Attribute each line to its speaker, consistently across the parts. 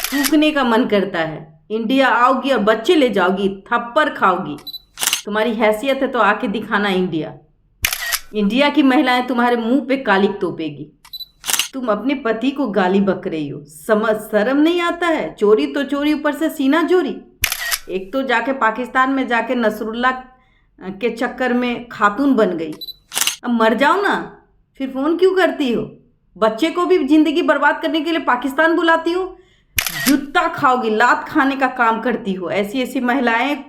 Speaker 1: थूकने का मन करता है। इंडिया आओगी और बच्चे ले जाओगी, थप्पड़ खाओगी। तुम्हारी हैसियत है तो आके दिखाना इंडिया। इंडिया की महिलाएं तुम्हारे मुंह पे कालिक तोपेगी। तुम अपने पति को गाली बक रही हो, समझ शर्म नहीं आता है? चोरी तो चोरी, ऊपर से सीना चोरी। एक तो जाके पाकिस्तान में जाके नसरुल्ला के चक्कर में खातून बन गई। अब मर जाओ ना, फिर फोन क्यों करती हो? बच्चे को भी जिंदगी बर्बाद करने के लिए पाकिस्तान बुलाती हो। जूता खाओगी, लात खाने का काम करती हो। ऐसी ऐसी महिलाएं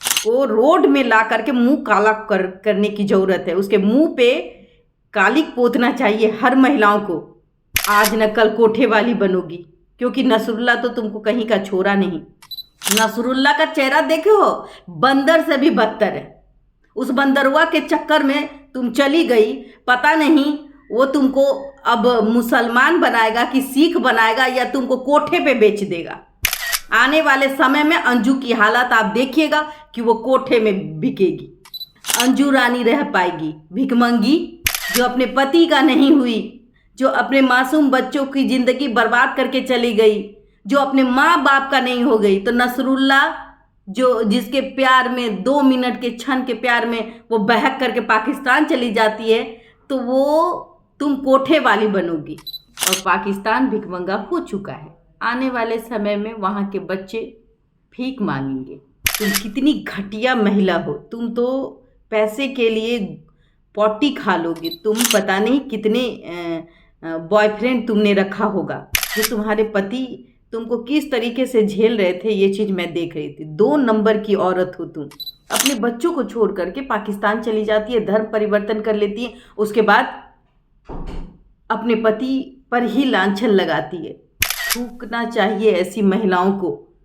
Speaker 1: को रोड में ला करके मुंह काला करने की जरूरत है। उसके मुंह पे कालिक पोतना चाहिए हर महिलाओं को। आज न कल कोठे वाली बनोगी, क्योंकि नसरुल्ला तो तुमको कहीं का छोरा नहीं। नसरुल्ला का चेहरा देखो, बंदर से भी बदतर है। उस बंदरवा के चक्कर में तुम चली गई। पता नहीं वो तुमको अब मुसलमान बनाएगा कि सिख बनाएगा, या तुमको कोठे पे बेच देगा। आने वाले समय में अंजू की हालत आप देखिएगा कि वो कोठे में बिकेगी। अंजू रानी रह पाएगी भिखमंगी, जो अपने पति का नहीं हुई, जो अपने मासूम बच्चों की जिंदगी बर्बाद करके चली गई, जो अपने माँ बाप का नहीं हो गई। तो नसरुल्ला जो जिसके प्यार में 2 मिनट के क्षण के प्यार में वो बहक करके पाकिस्तान चली जाती है, तो वो तुम कोठे वाली बनोगी। और पाकिस्तान भिखमंगा हो चुका है। आने वाले समय में वहाँ के बच्चे भीख मांगेंगे। तुम कितनी घटिया महिला हो। तुम तो पैसे के लिए पॉटी खा लोगे। तुम पता नहीं कितने बॉयफ्रेंड तुमने रखा होगा, जो तुम्हारे पति तुमको किस तरीके से झेल रहे थे। ये चीज़ मैं देख रही थी। 2 नंबर की औरत हो तुम। अपने बच्चों को छोड़ करके पाकिस्तान चली जाती है, धर्म परिवर्तन कर लेती है, उसके बाद अपने पति पर ही लांछन लगाती है। थूकना चाहिए ऐसी महिलाओं को,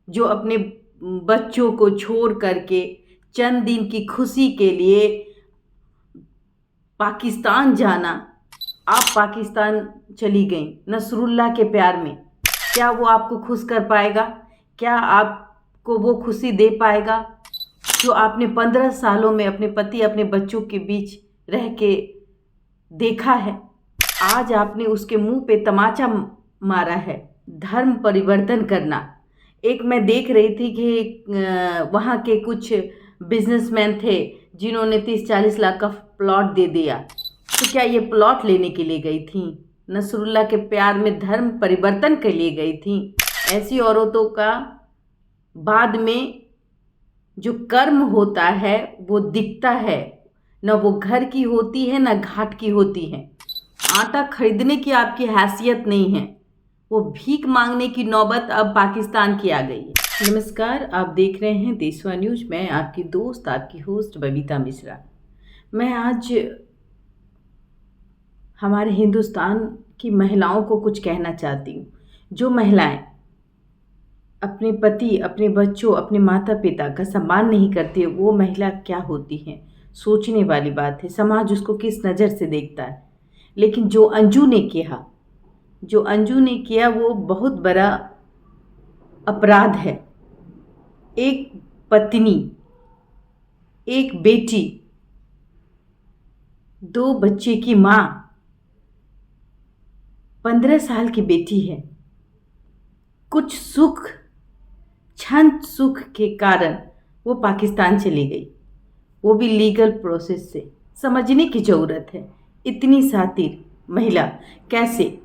Speaker 1: जो अपने बच्चों को छोड़ करके चंद दिन की खुशी के लिए पाकिस्तान जाना। आप पाकिस्तान चली गई नसरुल्ला के प्यार में। क्या वो आपको खुश कर पाएगा? क्या आपको वो खुशी दे पाएगा जो आपने 15 सालों में अपने पति अपने बच्चों के बीच रह के देखा है? आज आपने उसके मुंह पे तमाचा मारा है। धर्म परिवर्तन करना। एक मैं देख रही थी कि वहाँ के कुछ बिजनेसमैन थे जिन्होंने 30-40 लाख का प्लॉट दे दिया। तो क्या ये प्लॉट लेने के लिए गई थी? नसरुल्ला के प्यार में धर्म परिवर्तन के लिए गई थी? ऐसी औरतों का बाद में जो कर्म होता है वो दिखता है। न वो घर की होती है, न घाट की होती है। आटा खरीदने की आपकी हैसियत नहीं है। वो भीख मांगने की नौबत अब पाकिस्तान की आ गई है। नमस्कार, आप देख रहे हैं देशवा न्यूज। मैं आपकी दोस्त, आपकी होस्ट बबीता मिश्रा। मैं आज हमारे हिंदुस्तान की महिलाओं को कुछ कहना चाहती हूँ। जो महिलाएं अपने पति, अपने बच्चों, अपने माता पिता का सम्मान नहीं करती, वो महिला क्या होती हैं? सोचने वाली बात है। समाज उसको किस नज़र से देखता है। लेकिन जो अंजू ने किया वो बहुत बड़ा अपराध है। एक पत्नी, एक बेटी, 2 बच्चे की माँ, 15 साल की बेटी है। कुछ सुख, क्षण सुख के कारण वो पाकिस्तान चली गई, वो भी लीगल प्रोसेस से। समझने की ज़रूरत है। इतनी सातिर महिला कैसे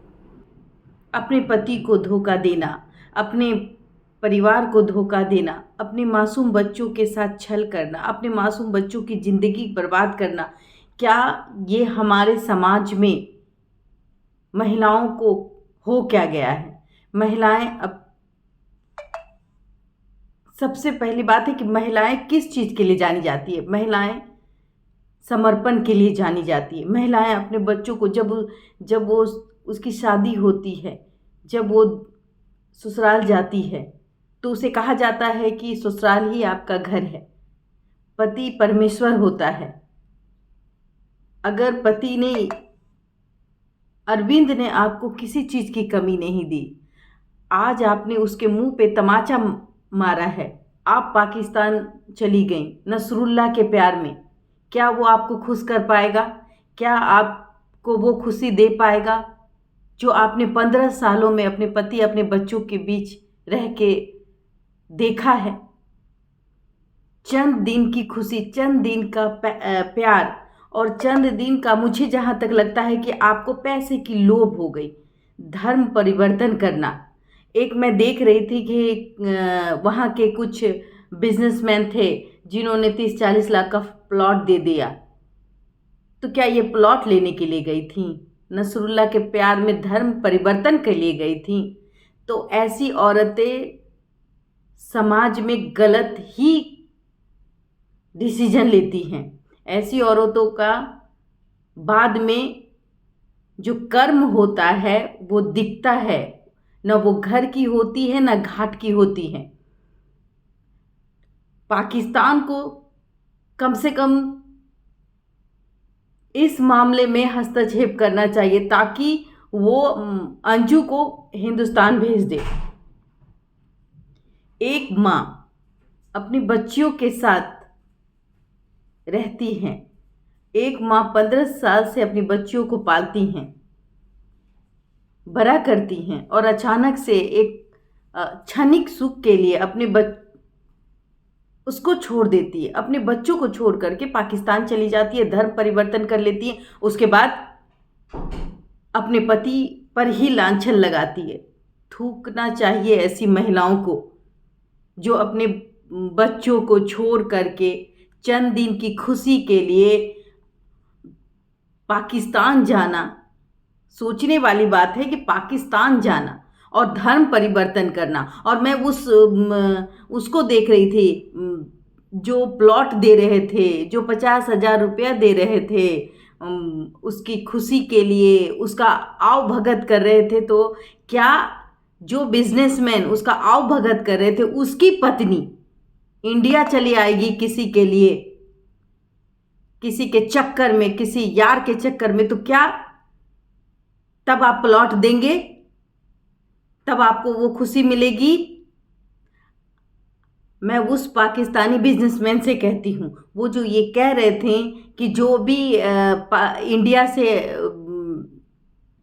Speaker 1: अपने पति को धोखा देना, अपने परिवार को धोखा देना, अपने मासूम बच्चों के साथ छल करना, अपने मासूम बच्चों की ज़िंदगी बर्बाद करना। क्या ये हमारे समाज में महिलाओं को हो क्या गया है? महिलाएं अब सबसे पहली बात है कि महिलाएं किस चीज़ के लिए जानी जाती है? महिलाएं समर्पण के लिए जानी जाती है। महिलाएं अपने बच्चों को जब वो उसकी शादी होती है, जब वो ससुराल जाती है, तो उसे कहा जाता है कि ससुराल ही आपका घर है। पति परमेश्वर होता है। अगर पति ने, अरविंद ने आपको किसी चीज़ की कमी नहीं दी, आज आपने उसके मुंह पे तमाचा मारा है। आप पाकिस्तान चली गई नसरुल्ला के प्यार में। क्या वो आपको खुश कर पाएगा? क्या आपको वो खुशी दे पाएगा? जो आपने 15 सालों में अपने पति अपने बच्चों के बीच रह के देखा है। चंद दिन की खुशी, चंद दिन का प्यार और चंद दिन का, मुझे जहाँ तक लगता है कि आपको पैसे की लोभ हो गई। धर्म परिवर्तन करना, एक मैं देख रही थी कि वहाँ के कुछ बिजनेसमैन थे जिन्होंने 30-40 लाख का प्लॉट दे दिया। तो क्या ये प्लॉट लेने के लिए गई थी? नसरुल्लाह के प्यार में धर्म परिवर्तन के लिए गई थी? तो ऐसी औरतें समाज में गलत ही डिसीजन लेती हैं। ऐसी औरतों का बाद में जो कर्म होता है वो दिखता है, न वो घर की होती है न घाट की होती है। पाकिस्तान को कम से कम इस मामले में हस्तक्षेप करना चाहिए ताकि वो अंजू को हिंदुस्तान भेज दे। एक माँ अपनी बच्चियों के साथ रहती हैं, एक माँ 15 साल से अपनी बच्चियों को पालती हैं, बड़ा करती हैं, और अचानक से एक क्षणिक सुख के लिए उसको छोड़ देती है, अपने बच्चों को छोड़ करके पाकिस्तान चली जाती है, धर्म परिवर्तन कर लेती है। उसके बाद अपने पति पर ही लांछन लगाती है। थूकना चाहिए ऐसी महिलाओं को जो अपने बच्चों को छोड़ करके चंद दिन की खुशी के लिए पाकिस्तान जाना। सोचने वाली बात है कि पाकिस्तान जाना और धर्म परिवर्तन करना। और मैं उसको देख रही थी जो प्लॉट दे रहे थे, जो 50,000 रुपया दे रहे थे उसकी खुशी के लिए, उसका आव भगत कर रहे थे। तो क्या जो बिजनेसमैन उसका आव भगत कर रहे थे उसकी पत्नी इंडिया चली आएगी किसी के लिए, किसी के चक्कर में, किसी यार के चक्कर में, तो क्या तब आप प्लॉट देंगे? तब आपको वो खुशी मिलेगी? मैं उस पाकिस्तानी बिजनेसमैन से कहती हूँ, वो जो ये कह रहे थे कि जो भी इंडिया से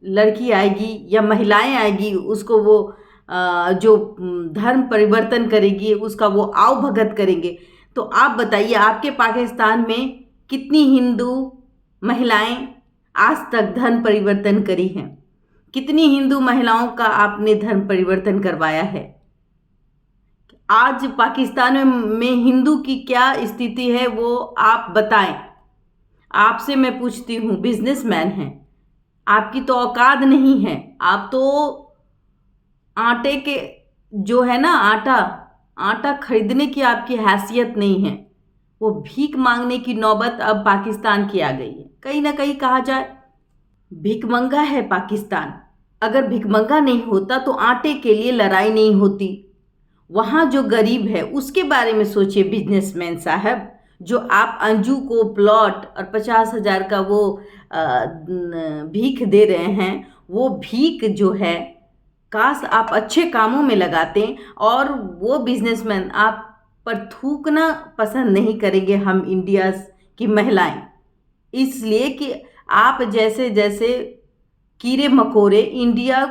Speaker 1: लड़की आएगी या महिलाएं आएगी उसको वो जो धर्म परिवर्तन करेगी उसका वो आव भगत करेंगे। तो आप बताइए, आपके पाकिस्तान में कितनी हिंदू महिलाएं आज तक धर्म परिवर्तन करी हैं? कितनी हिंदू महिलाओं का आपने धर्म परिवर्तन करवाया है? आज पाकिस्तान में हिंदू की क्या स्थिति है वो आप बताएं। आपसे मैं पूछती हूँ, बिजनेसमैन हैं, आपकी तो औकात नहीं है। आप तो आटे के जो है ना, आटा खरीदने की आपकी हैसियत नहीं है। वो भीख मांगने की नौबत अब पाकिस्तान की आ गई है। कहीं ना कहीं कहा जाए भिखमंगा है पाकिस्तान। अगर भिखमंगा नहीं होता तो आटे के लिए लड़ाई नहीं होती। वहाँ जो गरीब है उसके बारे में सोचिए बिजनेसमैन साहब। जो आप अंजू को प्लॉट और 50,000 का वो भीख दे रहे हैं, वो भीख जो है काश आप अच्छे कामों में लगाते। और वो बिजनेसमैन आप पर थूकना पसंद नहीं करेंगे हम इंडिया की महिलाएं, इसलिए कि आप जैसे जैसे कीड़े मकोड़े इंडिया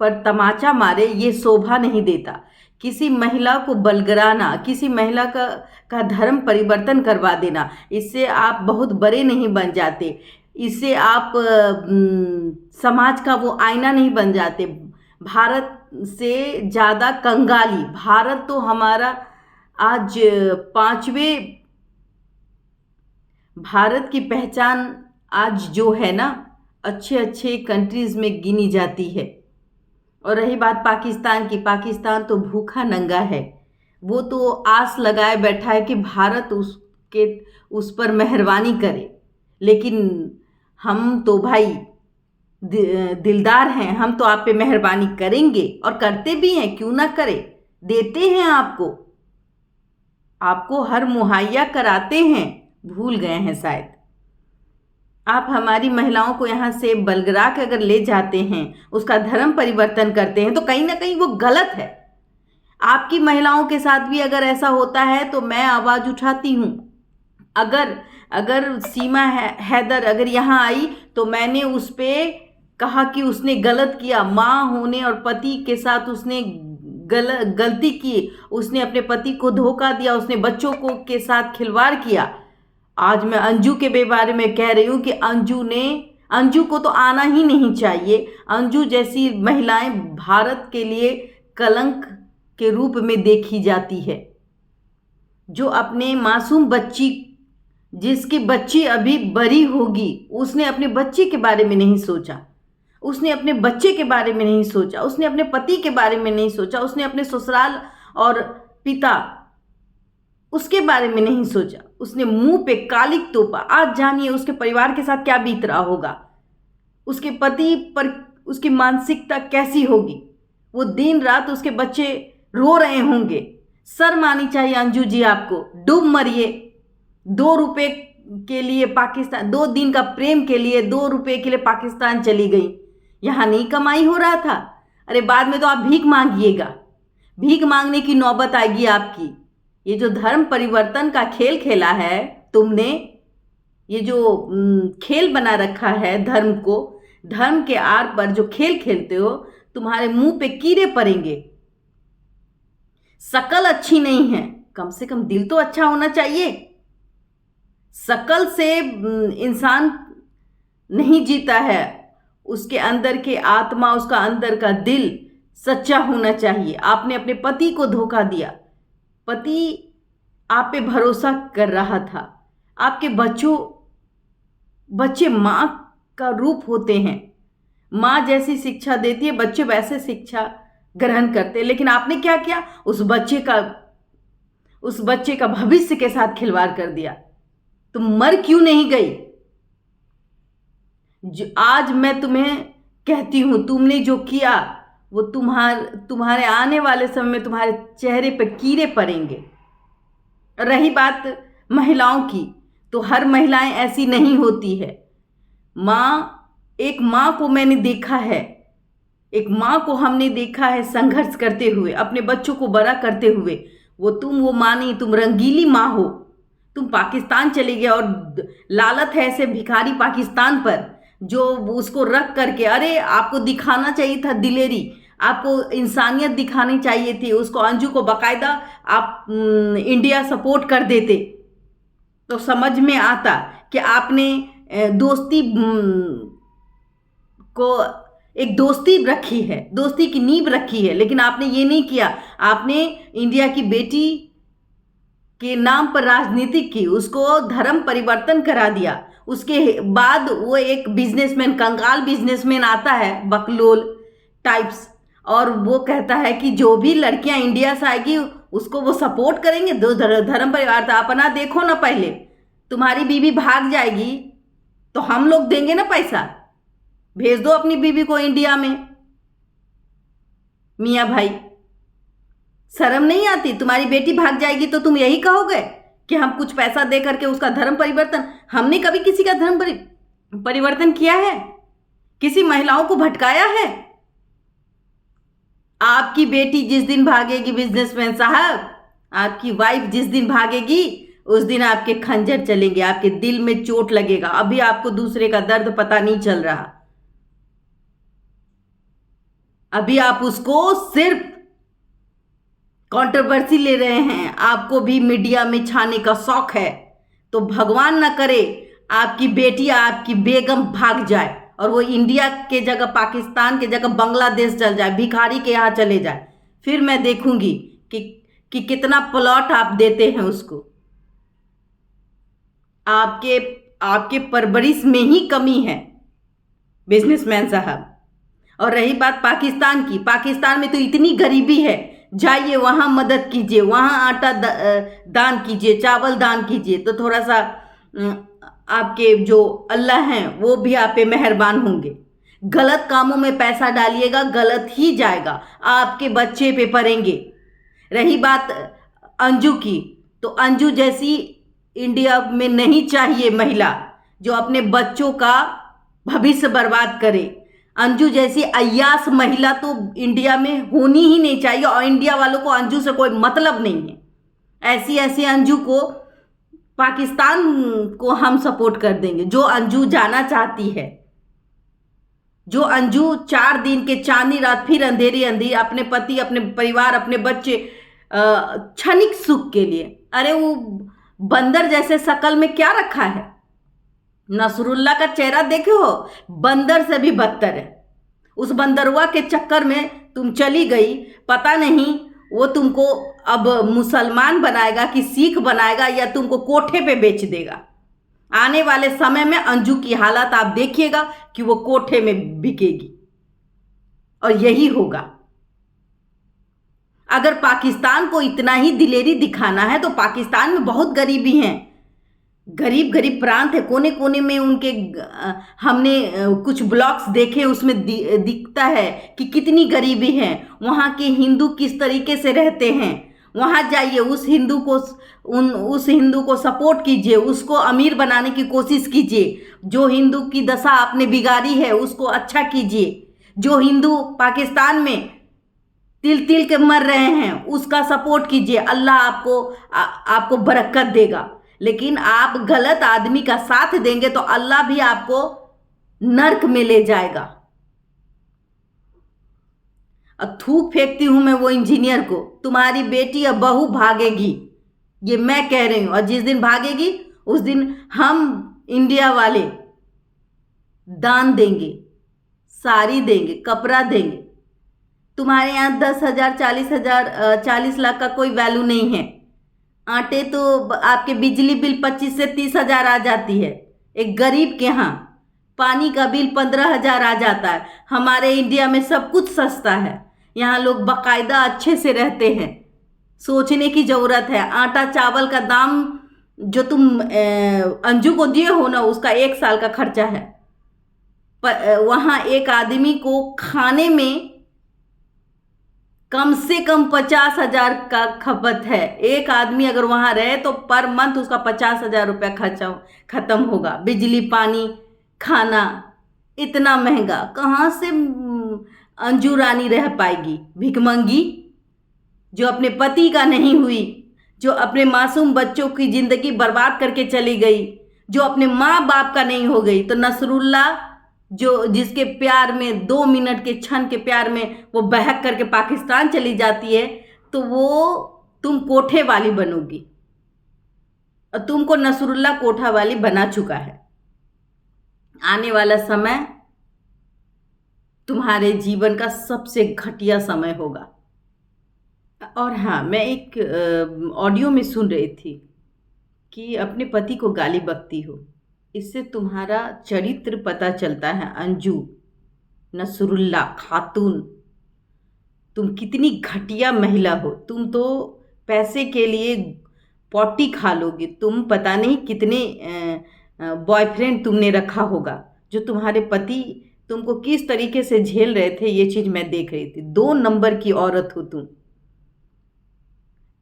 Speaker 1: पर तमाचा मारे, ये शोभा नहीं देता। किसी महिला को बलगराना, किसी महिला का धर्म परिवर्तन करवा देना, इससे आप बहुत बड़े नहीं बन जाते, इससे आप समाज का वो आईना नहीं बन जाते। भारत से ज़्यादा कंगाली, भारत तो हमारा आज 5वें, भारत की पहचान आज जो है ना अच्छे अच्छे कंट्रीज़ में गिनी जाती है। और रही बात पाकिस्तान की, पाकिस्तान तो भूखा नंगा है। वो तो आस लगाए बैठा है कि भारत उस पर मेहरबानी करे। लेकिन हम तो भाई दिलदार हैं, हम तो आप पे मेहरबानी करेंगे और करते भी हैं, क्यों ना करें। देते हैं आपको हर मुहैया कराते हैं। भूल गए हैं शायद। आप हमारी महिलाओं को यहाँ से बलगरा के अगर ले जाते हैं, उसका धर्म परिवर्तन करते हैं, तो कहीं ना कहीं वो गलत है। आपकी महिलाओं के साथ भी अगर ऐसा होता है तो मैं आवाज़ उठाती हूँ। अगर सीमा हैदर अगर यहाँ आई तो मैंने उस पर कहा कि उसने गलत किया, माँ होने और पति के साथ उसने गलती की, उसने अपने पति को धोखा दिया, उसने बच्चों को के साथ खिलवाड़ किया। आज मैं अंजू के बारे में कह रही हूँ कि अंजू को तो आना ही नहीं चाहिए। अंजू जैसी महिलाएं भारत के लिए कलंक के रूप में देखी जाती है, जो अपने मासूम बच्ची, जिसकी बच्ची अभी बड़ी होगी, उसने अपने बच्चे के बारे में नहीं सोचा, उसने अपने बच्चे के बारे में नहीं सोचा, उसने अपने पति के बारे में नहीं सोचा, उसने अपने ससुराल और पिता उसके बारे में नहीं सोचा, उसने मुंह पे कालिक तोपा। आज जानिए उसके परिवार के साथ क्या बीत रहा होगा, उसके पति पर उसकी मानसिकता कैसी होगी। वो दिन रात उसके बच्चे रो रहे होंगे। शर्म आनी चाहिए अंजू जी आपको। डूब मरिए। 2 रुपए के लिए पाकिस्तान, 2 दिन का प्रेम के लिए 2 रुपए के लिए पाकिस्तान चली गई। यहाँ नहीं कमाई हो रहा था? अरे बाद में तो आप भीख मांगिएगा, भीख मांगने की नौबत आएगी आपकी। ये जो धर्म परिवर्तन का खेल खेला है तुमने, ये जो खेल बना रखा है धर्म को, धर्म के आर पर जो खेल खेलते हो, तुम्हारे मुंह पे कीड़े पड़ेंगे। शकल अच्छी नहीं है, कम से कम दिल तो अच्छा होना चाहिए। शकल से इंसान नहीं जीता है, उसके अंदर के आत्मा, उसका अंदर का दिल सच्चा होना चाहिए। आपने अपने पति को धोखा दिया। पति आप पे भरोसा कर रहा था। आपके बच्चे माँ का रूप होते हैं। माँ जैसी शिक्षा देती है, बच्चे वैसे शिक्षा ग्रहण करते हैं। लेकिन आपने क्या किया? उस बच्चे का भविष्य के साथ खिलवाड़ कर दिया। तुम मर क्यों नहीं गई? आज मैं तुम्हें कहती हूं, तुमने जो किया वो तुम्हारे आने वाले समय में तुम्हारे चेहरे पर कीड़े पड़ेंगे। रही बात महिलाओं की, तो हर महिलाएं ऐसी नहीं होती है। एक माँ को मैंने देखा है, एक माँ को हमने देखा है संघर्ष करते हुए, अपने बच्चों को बड़ा करते हुए। वो माँ नहीं, तुम रंगीली माँ हो। तुम पाकिस्तान चले गए और लालत है ऐसे भिखारी पाकिस्तान पर, जो उसको रख करके, अरे आपको दिखाना चाहिए था दिलेरी, आपको इंसानियत दिखानी चाहिए थी। उसको, अंजू को बाकायदा आप इंडिया सपोर्ट कर देते तो समझ में आता कि आपने दोस्ती को, एक दोस्ती रखी है, दोस्ती की नींव रखी है। लेकिन आपने ये नहीं किया। आपने इंडिया की बेटी के नाम पर राजनीति की, उसको धर्म परिवर्तन करा दिया। उसके बाद वो एक बिजनेसमैन, कंगाल बिजनेसमैन आता है, बकलोल टाइप्स, और वो कहता है कि जो भी लड़कियां इंडिया से आएगी उसको वो सपोर्ट करेंगे। दो धर्म परिवार था। अपना देखो ना, पहले तुम्हारी बीवी भाग जाएगी तो हम लोग देंगे ना पैसा। भेज दो अपनी बीवी को इंडिया में। मियाँ भाई, शर्म नहीं आती? तुम्हारी बेटी भाग जाएगी तो तुम यही कहोगे कि हम कुछ पैसा दे करके उसका धर्म परिवर्तन। हमने कभी किसी का धर्म परिवर्तन किया है? किसी महिलाओं को भटकाया है? आपकी बेटी जिस दिन भागेगी, बिजनेसमैन साहब, आपकी वाइफ जिस दिन भागेगी, उस दिन आपके खंजर चलेंगे, आपके दिल में चोट लगेगा। अभी आपको दूसरे का दर्द पता नहीं चल रहा। अभी आप उसको सिर्फ कंट्रोवर्सी ले रहे हैं। आपको भी मीडिया में छाने का शौक है। तो भगवान ना करे आपकी बेटी, आपकी बेगम भाग जाए और वो इंडिया के जगह, पाकिस्तान के जगह बांग्लादेश चल जाए, भिखारी के यहाँ चले जाए। फिर मैं देखूंगी कि कितना प्लॉट आप देते हैं उसको। आपके परवरिश में ही कमी है बिजनेसमैन साहब। और रही बात पाकिस्तान की, पाकिस्तान में तो इतनी गरीबी है, जाइए वहाँ मदद कीजिए, वहाँ आटा दान कीजिए, चावल दान कीजिए, तो थोड़ा सा आपके जो अल्लाह हैं वो भी आप पे मेहरबान होंगे। गलत कामों में पैसा डालिएगा, गलत ही जाएगा, आपके बच्चे पे पड़ेंगे। रही बात अंजू की, तो अंजू जैसी इंडिया में नहीं चाहिए महिला जो अपने बच्चों का भविष्य बर्बाद करे। अंजू जैसी अय्यास महिला तो इंडिया में होनी ही नहीं चाहिए, और इंडिया वालों को अंजू से कोई मतलब नहीं है। ऐसी अंजू को पाकिस्तान को हम सपोर्ट कर देंगे, जो अंजू जाना चाहती है। जो अंजू 4 दिन के चांदनी रात फिर अंधेरी अंधी अपने पति, अपने परिवार, अपने बच्चे, क्षणिक सुख के लिए, अरे वो बंदर जैसे शकल में क्या रखा है? नसरुल्ला का चेहरा देखे हो, बंदर से भी बदतर है। उस बंदरवा के चक्कर में तुम चली गई, पता नहीं वो तुमको अब मुसलमान बनाएगा कि सिख बनाएगा या तुमको कोठे पे बेच देगा। आने वाले समय में अंजू की हालत आप देखिएगा कि वो कोठे में बिकेगी, और यही होगा। अगर पाकिस्तान को इतना ही दिलेरी दिखाना है तो पाकिस्तान में बहुत गरीबी हैं, गरीब गरीब प्रांत है, कोने कोने में उनके। हमने कुछ ब्लॉग्स देखे, उसमें दिखता है कि कितनी गरीबी है। वहाँ के हिंदू किस तरीके से रहते हैं। वहाँ जाइए, उस हिंदू को सपोर्ट कीजिए, उसको अमीर बनाने की कोशिश कीजिए। जो हिंदू की दशा आपने बिगाड़ी है उसको अच्छा कीजिए। जो हिंदू पाकिस्तान में तिल तिल के मर रहे हैं उसका सपोर्ट कीजिए, अल्लाह आपको बरकत देगा। लेकिन आप गलत आदमी का साथ देंगे तो अल्लाह भी आपको नर्क में ले जाएगा। थूक फेंकती हूं मैं वो इंजीनियर को, तुम्हारी बेटी या बहू भागेगी, ये मैं कह रही हूं। और जिस दिन भागेगी उस दिन हम इंडिया वाले दान देंगे, साड़ी देंगे, कपड़ा देंगे। तुम्हारे यहाँ 10,000, 40,000, 40 लाख का कोई वैल्यू नहीं है। आटे तो आपके बिजली बिल 25 से 30,000 आ जाती है एक गरीब के यहाँ। पानी का बिल 15,000 आ जाता है। हमारे इंडिया में सब कुछ सस्ता है, यहाँ लोग बाकायदा अच्छे से रहते हैं। सोचने की ज़रूरत है। आटा चावल का दाम जो तुम अंजू को दिए हो ना, उसका 1 साल का खर्चा है। वहाँ एक आदमी को खाने में कम से कम 50,000 का खपत है। एक आदमी अगर वहाँ रहे तो पर मंथ उसका 50,000 रुपया खर्चा खत्म होगा। बिजली, पानी, खाना इतना महंगा, कहाँ से अंजू रानी रह पाएगी? भिखमंगी जो अपने पति का नहीं हुई, जो अपने मासूम बच्चों की ज़िंदगी बर्बाद करके चली गई, जो अपने माँ बाप का नहीं हो गई। तो नसरुल्ला जो जिसके प्यार में 2 मिनट के क्षण के प्यार में वो बहक करके पाकिस्तान चली जाती है, तो वो तुम कोठे वाली बनोगी। और तुमको नसरुल्ला कोठा वाली बना चुका है। आने वाला समय तुम्हारे जीवन का सबसे घटिया समय होगा। और हाँ, मैं एक ऑडियो में सुन रही थी कि अपने पति को गाली बकती हो, इससे तुम्हारा चरित्र पता चलता है। अंजू नसरुल्ला खातून, तुम कितनी घटिया महिला हो। तुम तो पैसे के लिए पॉटी खा लोगे। तुम पता नहीं कितने बॉयफ्रेंड तुमने रखा होगा, जो तुम्हारे पति तुमको किस तरीके से झेल रहे थे, ये चीज़ मैं देख रही थी। 2 नंबर की औरत हो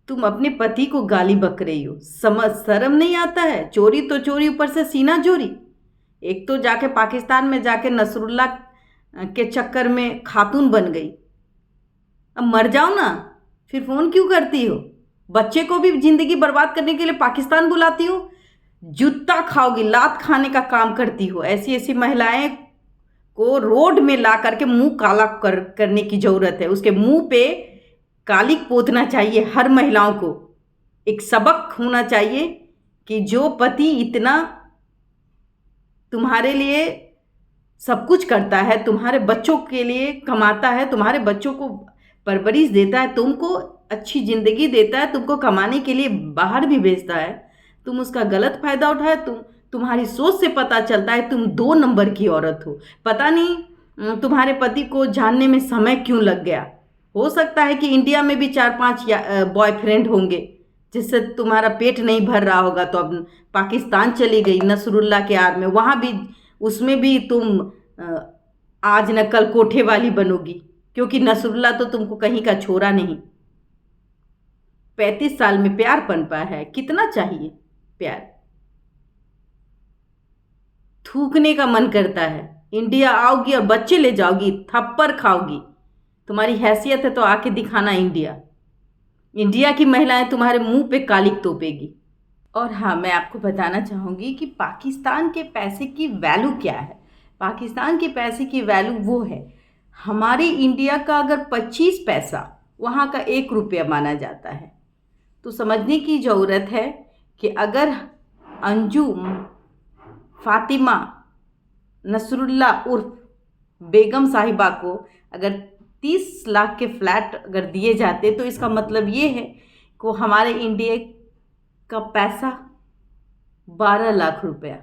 Speaker 1: तुम अपने पति को गाली बक रही हो। शर्म नहीं आता है? चोरी तो चोरी, ऊपर से सीना चोरी। एक तो जाके पाकिस्तान में जाके नसरुल्ला के चक्कर में खातून बन गई। अब मर जाओ ना, फिर फ़ोन क्यों करती हो? बच्चे को भी ज़िंदगी बर्बाद करने के लिए पाकिस्तान बुलाती हो। जूता खाओगी, लात खाने का काम करती हो। ऐसी ऐसी महिलाएं को रोड में ला करके मुंह काला करने की ज़रूरत है। उसके मुंह पे कालिक पोतना चाहिए। हर महिलाओं को एक सबक होना चाहिए कि जो पति इतना तुम्हारे लिए सब कुछ करता है, तुम्हारे बच्चों के लिए कमाता है, तुम्हारे बच्चों को परवरिश देता है, तुमको अच्छी ज़िंदगी देता है, तुमको कमाने के लिए बाहर भी भेजता है, तुम उसका गलत फ़ायदा उठाए। तुम्हारी सोच से पता चलता है तुम 2 नंबर की औरत हो। पता नहीं तुम्हारे पति को जानने में समय क्यों लग गया। हो सकता है कि इंडिया में भी 4-5 बॉयफ्रेंड होंगे जिससे तुम्हारा पेट नहीं भर रहा होगा। तो अब पाकिस्तान चली गई नसरुल्ला के आड़ में, वहाँ भी उसमें भी तुम आज न कल कोठे वाली बनोगी, क्योंकि नसरुल्ला तो तुमको कहीं का छोरा नहीं। 35 साल में प्यार पनपा है, कितना चाहिए प्यार? थूकने का मन करता है। इंडिया आओगी और बच्चे ले जाओगी, थप्पड़ खाओगी। तुम्हारी हैसियत है तो आके दिखाना इंडिया की महिलाएं तुम्हारे मुंह पे कालिक तोपेगी। और हाँ, मैं आपको बताना चाहूँगी कि पाकिस्तान के पैसे की वैल्यू क्या है। पाकिस्तान के पैसे की वैल्यू वो है। हमारे इंडिया का अगर 25 पैसा वहाँ का 1 रुपया माना जाता है। तो समझने की ज़रूरत है कि अगर अंजू फातिमा नसरुल्ला उर्फ बेगम साहिबा को अगर 30 लाख के फ्लैट अगर दिए जाते तो इसका मतलब ये है कि हमारे इंडिया का पैसा 12 लाख रुपया,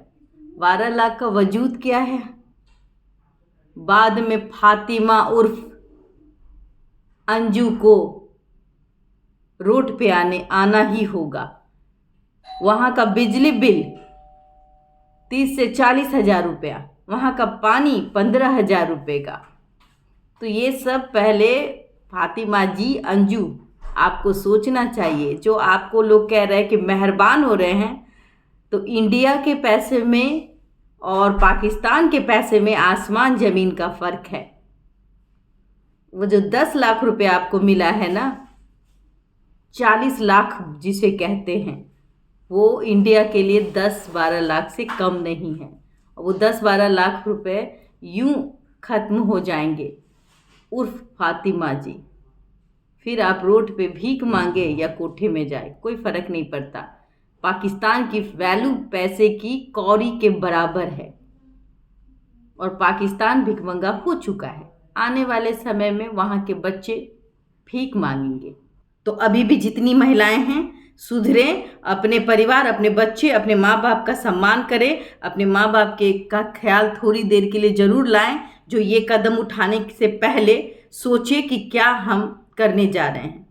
Speaker 1: 12 लाख का वजूद क्या है। बाद में फातिमा उर्फ अंजू को रोड पे आना ही होगा। वहाँ का बिजली बिल 30 से 40 हजार रुपया, वहाँ का पानी 15 हजार रुपये का। तो ये सब पहले फातिमा जी, अंजू, आपको सोचना चाहिए। जो आपको लोग कह रहे हैं कि मेहरबान हो रहे हैं, तो इंडिया के पैसे में और पाकिस्तान के पैसे में आसमान ज़मीन का फ़र्क है। वो जो 10 लाख रुपए आपको मिला है ना, 40 लाख जिसे कहते हैं, वो इंडिया के लिए 10-12 लाख से कम नहीं है। वो 10-12 लाख रुपए यूं ख़त्म हो जाएंगे उर्फ फातिमा जी। फिर आप रोड पे भीख मांगे या कोठे में जाए, कोई फ़र्क नहीं पड़ता। पाकिस्तान की वैल्यू पैसे की कौड़ी के बराबर है और पाकिस्तान भिखमंगा हो चुका है। आने वाले समय में वहाँ के बच्चे भीख मांगेंगे। तो अभी भी जितनी महिलाएं हैं, सुधरें, अपने परिवार, अपने बच्चे, अपने माँ बाप का सम्मान करें। अपने माँ बाप का ख्याल थोड़ी देर के लिए ज़रूर लाएं। जो ये कदम उठाने से पहले सोचे कि क्या हम करने जा रहे हैं।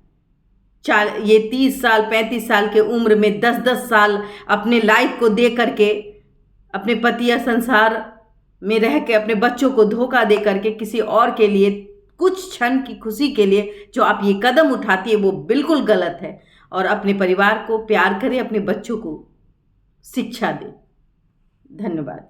Speaker 1: ये 30 साल 35 साल के उम्र में 10-10 साल अपने लाइफ को दे करके, अपने पति या संसार में रह के, अपने बच्चों को धोखा दे करके किसी और के लिए, कुछ क्षण की खुशी के लिए जो आप ये कदम उठाती है, वो बिल्कुल गलत है। और अपने परिवार को प्यार करें, अपने बच्चों को शिक्षा दें। धन्यवाद।